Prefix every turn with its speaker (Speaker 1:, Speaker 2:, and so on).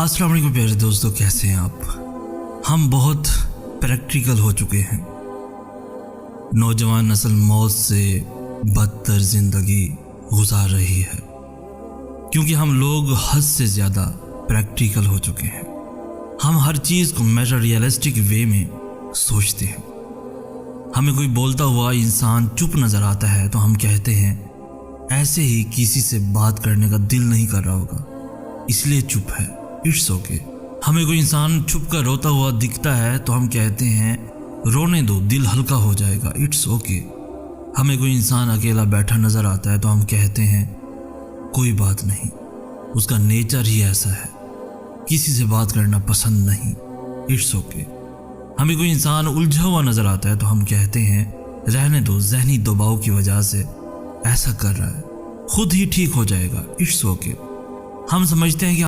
Speaker 1: अस्सलाम वालेकुम प्यारे दोस्तों, कैसे हैं आप। हम बहुत प्रैक्टिकल हो चुके हैं। नौजवान नस्ल मौत से बदतर ज़िंदगी गुजार रही है क्योंकि हम लोग हद से ज़्यादा प्रैक्टिकल हो चुके हैं। हम हर चीज़ को रियलिस्टिक वे में सोचते हैं। हमें कोई बोलता हुआ इंसान चुप नज़र आता है तो हम कहते हैं ऐसे ही किसी से बात करने का दिल नहीं कर रहा होगा इसलिए चुप है, इट्स ओके। हमें कोई इंसान छुप कर रोता हुआ दिखता है तो हम कहते हैं रोने दो, दिल हल्का हो जाएगा, इट्स ओके। हमें कोई इंसान अकेला बैठा नज़र आता है तो हम कहते हैं कोई बात नहीं, उसका नेचर ही ऐसा है, किसी से बात करना पसंद नहीं, इट्स ओके। हमें कोई इंसान उलझा हुआ नज़र आता है तो हम कहते हैं रहने दो, ज़हनी दबाव की वजह से ऐसा कर रहा है, खुद ही ठीक हो जाएगा, इट्स ओके। हम समझते हैं कि